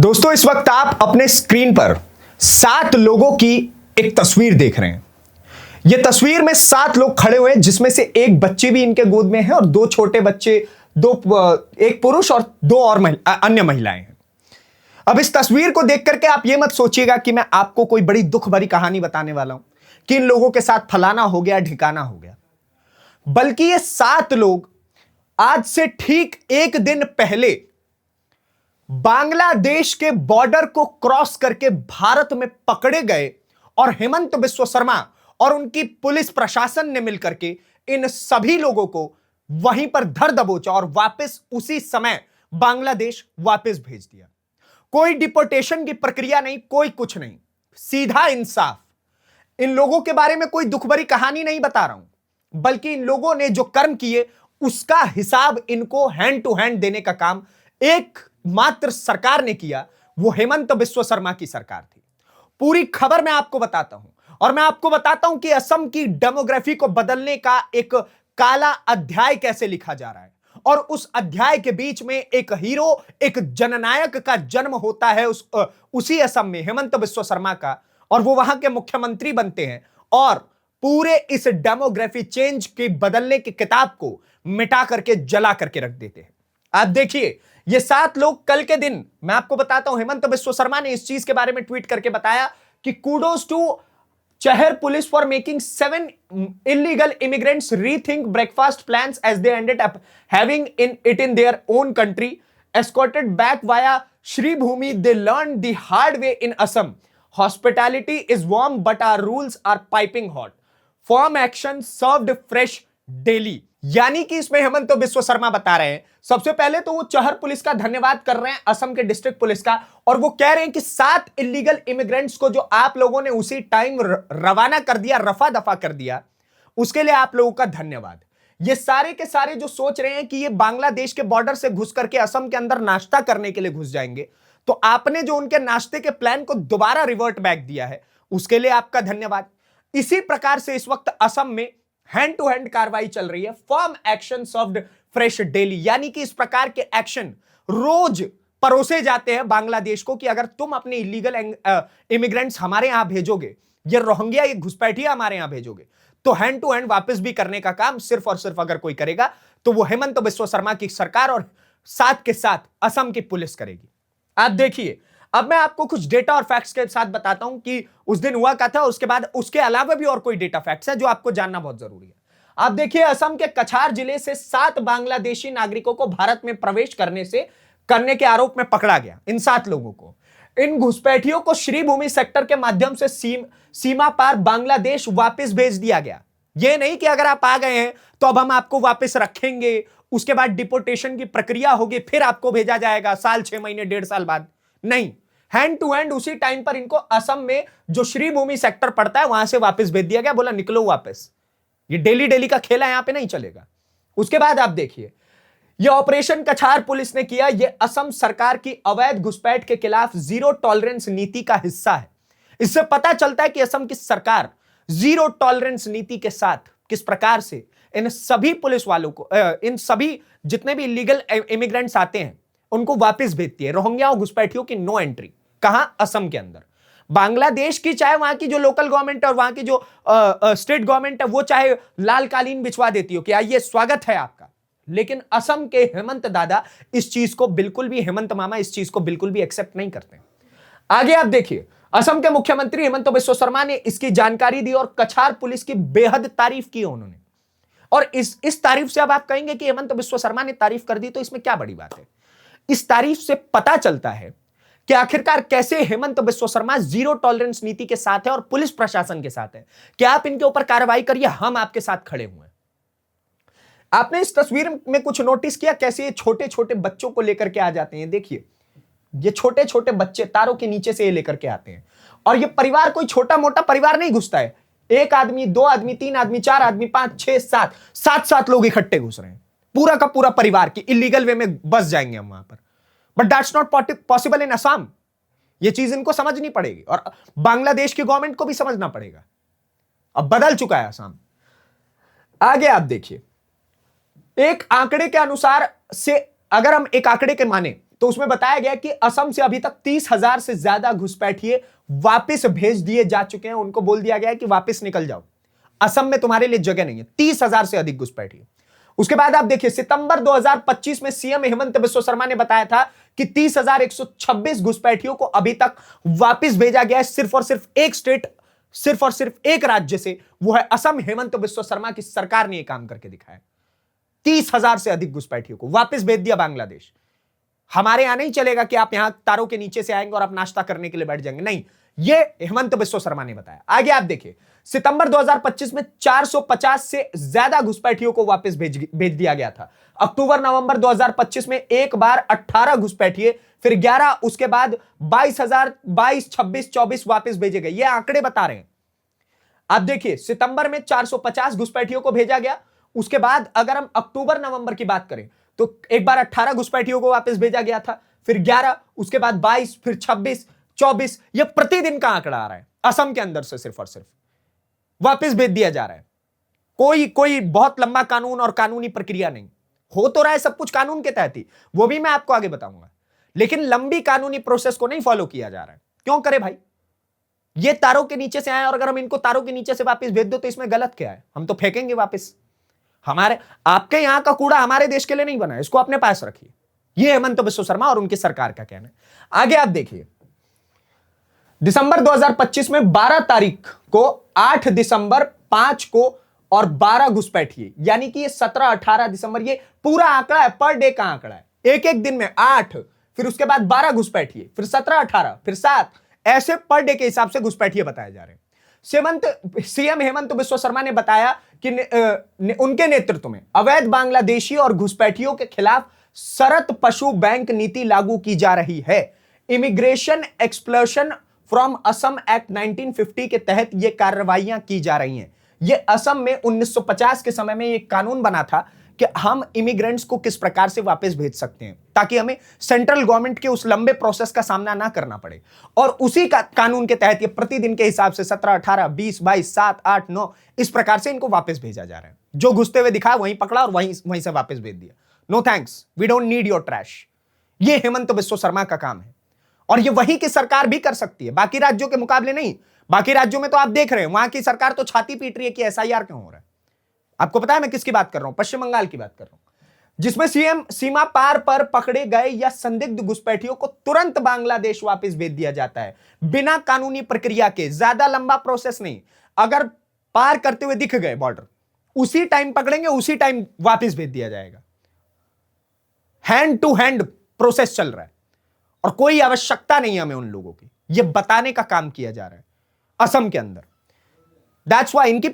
दोस्तों इस वक्त आप अपने स्क्रीन पर 7 लोगों की एक तस्वीर देख रहे हैं। यह तस्वीर में 7 लोग खड़े हुए हैं, जिसमें से एक बच्चे भी इनके गोद में है और 2 छोटे बच्चे, एक पुरुष और 2 और अन्य महिलाएं हैं। अब इस तस्वीर को देख करके आप यह मत सोचिएगा कि मैं आपको कोई बड़ी दुख भरी कहानी बताने वाला हूं कि इन लोगों के साथ फलाना हो गया, ढिकाना हो गया, बल्कि ये 7 लोग आज से ठीक एक दिन पहले बांग्लादेश के बॉर्डर को क्रॉस करके भारत में पकड़े गए और हेमंत बिस्व शर्मा और उनकी पुलिस प्रशासन ने मिलकर के इन सभी लोगों को वहीं पर धर दबोचा और वापस उसी समय बांग्लादेश वापस भेज दिया। कोई डिपोर्टेशन की प्रक्रिया नहीं, कोई कुछ नहीं, सीधा इंसाफ। इन लोगों के बारे में कोई दुख भरी कहानी नहीं बता रहा हूं, बल्कि इन लोगों ने जो कर्म किए उसका हिसाब इनको हैंड टू हैंड देने का काम एक मात्र सरकार ने किया, वो हेमंत बिस्व शर्मा की सरकार थी। पूरी खबर मैं आपको बताता हूं और मैं आपको बताता हूं कि असम की डेमोग्राफी को बदलने का एक काला अध्याय कैसे लिखा जा रहा है और उस अध्याय के बीच में एक हीरो, एक जननायक का जन्म होता है उसी असम में, हेमंत बिस्व शर्मा का, और वो वहां के मुख्यमंत्री बनते हैं और पूरे इस डेमोग्राफी चेंज के बदलने की किताब को मिटा करके जला करके रख देते हैं। आप देखिए, ये 7 लोग कल के दिन, मैं आपको बताता हूं, हेमंत बिस्व शर्मा ने इस चीज के बारे में ट्वीट करके बताया कि कूडोज टू शहर police for making 7 illegal immigrants rethink breakfast plans as they ended up having it in their own country, escorted back via Sribhumi, they learn the hard way in Assam, hospitality is warm but our rules are piping hot, firm action served fresh daily. यानी कि इसमें हेमंत बिस्व शर्मा बता रहे हैं, सबसे पहले तो वो शहर पुलिस का धन्यवाद कर रहे हैं, असम के डिस्ट्रिक्ट पुलिस का, और वो कह रहे हैं कि 7 इलीगल इमिग्रेंट्स को जो आप लोगों ने उसी टाइम रवाना कर दिया, रफा दफा कर दिया, उसके लिए आप लोगों का धन्यवाद। ये सारे के सारे जो सोच रहे हैं कि ये बांग्लादेश के बॉर्डर से घुस करके असम के अंदर नाश्ता करने के लिए घुस जाएंगे, तो आपने जो उनके नाश्ते के प्लान को दोबारा रिवर्ट बैक दिया है, उसके लिए आपका धन्यवाद। इसी प्रकार से इस वक्त असम में हैंड टू हैंड कार्रवाई चल रही है, firm action served fresh daily, यानी कि इस प्रकार के एक्शन रोज परोसे जाते हैं बांग्लादेश को कि अगर तुम अपने इलीगल इमिग्रेंट्स हमारे यहां भेजोगे, ये रोहिंग्या, ये घुसपैठिया हमारे यहां भेजोगे, तो हैंड टू हैंड वापस भी करने का काम सिर्फ और सिर्फ अगर कोई करेगा तो वो हेमंत बिस्व शर्मा की सरकार और साथ के साथ असम की पुलिस करेगी। आप देखिए, अब मैं आपको कुछ डेटा और फैक्ट्स के साथ बताता हूं कि उस दिन हुआ क्या था, उसके बाद उसके अलावा भी और कोई डेटा फैक्ट्स है जो आपको जानना बहुत जरूरी है। आप देखिए, असम के कछार जिले से 7 बांग्लादेशी नागरिकों को भारत में प्रवेश करने के आरोप में पकड़ा गया। इन 7 लोगों को, इन घुसपैठियों को श्रीभूमि सेक्टर के माध्यम से सीमा पार बांग्लादेश वापस भेज दिया गया। यह नहीं कि अगर आप आ गए हैं तो अब हम आपको वापस रखेंगे, उसके बाद डिपोर्टेशन की प्रक्रिया होगी, फिर आपको भेजा जाएगा साल, 6 महीने, 1.5 साल बाद। नहीं, हैंड टू हैंड उसी टाइम पर इनको असम में जो श्रीभूमि सेक्टर पड़ता है वहां से वापस भेज दिया गया, बोला निकलो वापस। ये डेली डेली का खेला यहां पे नहीं चलेगा। उसके बाद आप देखिए, यह ऑपरेशन कछार पुलिस ने किया, यह असम सरकार की अवैध घुसपैठ के खिलाफ जीरो टॉलरेंस नीति का हिस्सा है। इससे पता चलता है कि असम की सरकार जीरो टॉलरेंस नीति के साथ किस प्रकार से इन सभी पुलिस वालों को, इन सभी जितने भी इलीगल इमिग्रेंट्स आते हैं उनको वापस भेजती है। रोहिंग्या और घुसपैठियों की नो एंट्री, कहां? असम के अंदर। बांग्लादेश की चाहे वहां की जो लोकल गवर्नमेंट है और वहां की जो स्टेट गवर्नमेंट है, वो चाहे लाल कालीन बिछवा देती हो कि आइए स्वागत है आपका, लेकिन असम के हेमंत दादा इस चीज को बिल्कुल भी, हेमंत मामा इस चीज को बिल्कुल भी एक्सेप्ट नहीं करते। आगे आप देखिए, असम के मुख्यमंत्री हेमंत बिस्व शर्मा ने इसकी जानकारी दी और कछार पुलिस की बेहद तारीफ की उन्होंने। और इस तारीफ से अब आप कहेंगे कि हेमंत बिस्व शर्मा ने तारीफ कर दी तो इसमें क्या बड़ी बात है? इस तारीफ से पता चलता है कि आखिरकार कैसे हेमंत बिस्व शर्मा जीरो टॉलरेंस नीति के साथ है और पुलिस प्रशासन के साथ है कि आप इनके ऊपर कार्रवाई करिए, हम आपके साथ खड़े हुए हैं। आपने इस तस्वीर में कुछ नोटिस किया कैसे ये छोटे छोटे बच्चों को लेकर के आ जाते हैं? देखिए, ये छोटे छोटे बच्चे तारों के नीचे से ये लेकर के आते हैं और ये परिवार कोई छोटा मोटा परिवार नहीं घुसता है। 1 आदमी, 2 आदमी, 3 आदमी, 4 आदमी, 5, 6, 7 लोग इकट्ठे घुस रहे हैं, पूरा का पूरा परिवार की इलीगल वे में बस जाएंगे हम वहां पर। But that's not possible in Assam. यह चीज इनको समझनी पड़ेगी और बांग्लादेश की गवर्नमेंट को भी समझना पड़ेगा। अब बदल चुका है असम। आगे आप देखिए, एक आंकड़े के अनुसार से, अगर हम एक आंकड़े के माने तो उसमें बताया गया कि असम से अभी तक 30,000 से ज्यादा घुसपैठिए वापस भेज दिए जा चुके हैं। उनको बोल दिया गया है कि वापस निकल जाओ, असम में तुम्हारे लिए जगह नहीं है। 30,000 से अधिक घुसपैठिए। उसके बाद आप देखिए सितंबर 2025 में सीएम हेमंत बिस्वा शर्मा ने बताया था कि 30,126 घुसपैठियों को अभी तक वापस भेजा गया है, सिर्फ और सिर्फ एक स्टेट, सिर्फ और सिर्फ एक राज्य से, वो है असम। हेमंत बिस्वा शर्मा की सरकार ने यह काम करके दिखाया। 30,000 से अधिक घुसपैठियों को वापस भेज दिया बांग्लादेश। हमारे यहां नहीं चलेगा कि आप यहां तारों के नीचे से आएंगे और आप नाश्ता करने के लिए बैठ जाएंगे, नहीं, ये हेमंत बिस्वा शर्मा ने बताया। आगे आप देखिए सितंबर 2025 में 450 से ज्यादा घुसपैठियों को वापस भेज दिया गया था। अक्टूबर नवंबर 2025 में एक बार 18 घुसपैठिए, फिर 11, उसके बाद 22,000, 22, 26, 24 वापस भेजे गए। ये आंकड़े बता रहे हैं। आप देखिए सितंबर में 450 घुसपैठियों को भेजा गया। उसके बाद अगर हम अक्टूबर नवंबर की बात करें तो एक बार 18 घुसपैठियों को वापस भेजा गया था, फिर 11, उसके बाद 22, फिर 26, 24। यह प्रतिदिन का आंकड़ा आ रहा है। असम के अंदर से सिर्फ और सिर्फ वापस भेज दिया जा रहा है। कोई बहुत लंबा कानून और कानूनी प्रक्रिया नहीं हो तो रहा है, सब कुछ कानून के तहत ही, वो भी मैं आपको आगे बताऊंगा। लेकिन लंबी कानूनी प्रोसेस को नहीं फॉलो किया जा रहा है। क्यों करे भाई? ये तारों के नीचे से आए और अगर हम इनको तारों के नीचे से वापस भेज दो तो इसमें गलत क्या है? हम तो फेंकेंगे वापस। हमारे आपके यहां का कूड़ा हमारे देश के लिए नहीं बना है, इसको अपने पास रखिए। यह हेमंत बिस्वा शर्मा और उनकी सरकार का कहना है। आगे आप देखिए दिसंबर 2025 में 12 तारीख को, 8 दिसंबर, 5 को और 12 घुसपैठिए, यानी कि ये 17, 18 दिसंबर, ये पूरा आंकड़ा है, पर डे का आंकड़ा है। एक एक दिन में 8, फिर उसके बाद 12 घुसपैठिए, फिर 17, 18, फिर 7, ऐसे पर डे के हिसाब से घुसपैठिए बताए जा रहे हैं। सीएम हेमंत बिस्वा शर्मा ने बताया कि उनके नेतृत्व में अवैध बांग्लादेशी और घुसपैठियों के खिलाफ शरत पशु बैंक नीति लागू की जा रही है। Immigration explosion from Assam act 1950 के तहत ये कार्रवाइयां की जा रही हैं। ये असम में 1950 के समय में एक कानून बना था कि हम इमिग्रेंट्स को किस प्रकार से वापस भेज सकते हैं ताकि हमें सेंट्रल गवर्नमेंट के उस लंबे प्रोसेस का सामना ना करना पड़े। और उसी का कानून के तहत ये प्रतिदिन के हिसाब से 17, 18, 20, 22, 7, 8, 9 इस प्रकार से इनको वापस भेजा जा रहा है। जो घुसते हुए दिखा वहीं पकड़ा और वहीं से वापस भेज दिया। No thanks, we don't need your trash. ये हेमंत बिस्वा शर्मा का काम है और ये वहीं की सरकार भी कर सकती है, बाकी राज्यों के मुकाबले नहीं। बाकी राज्यों में तो आप देख रहे हैं वहां की सरकार तो छाती पीट रही है कि एसआईआर क्यों हो रहा है। आपको पता है मैं किसकी बात कर रहा हूं? पश्चिम बंगाल की बात कर रहा हूं, जिसमें सीएम सीमा पार पर पकड़े गए या संदिग्ध घुसपैठियों को तुरंत बांग्लादेश वापस भेज दिया जाता है बिना कानूनी प्रक्रिया के। ज्यादा लंबा प्रोसेस नहीं, अगर पार करते हुए दिख गए बॉर्डर, उसी टाइम पकड़ेंगे, उसी टाइम वापस भेज दिया जाएगा। हैंड टू हैंड प्रोसेस चल रहा है और कोई आवश्यकता नहीं है हमें उन लोगों की, यह बताने का काम किया जा रहा है असम के अंदर। दैट्स व्हाई इनकी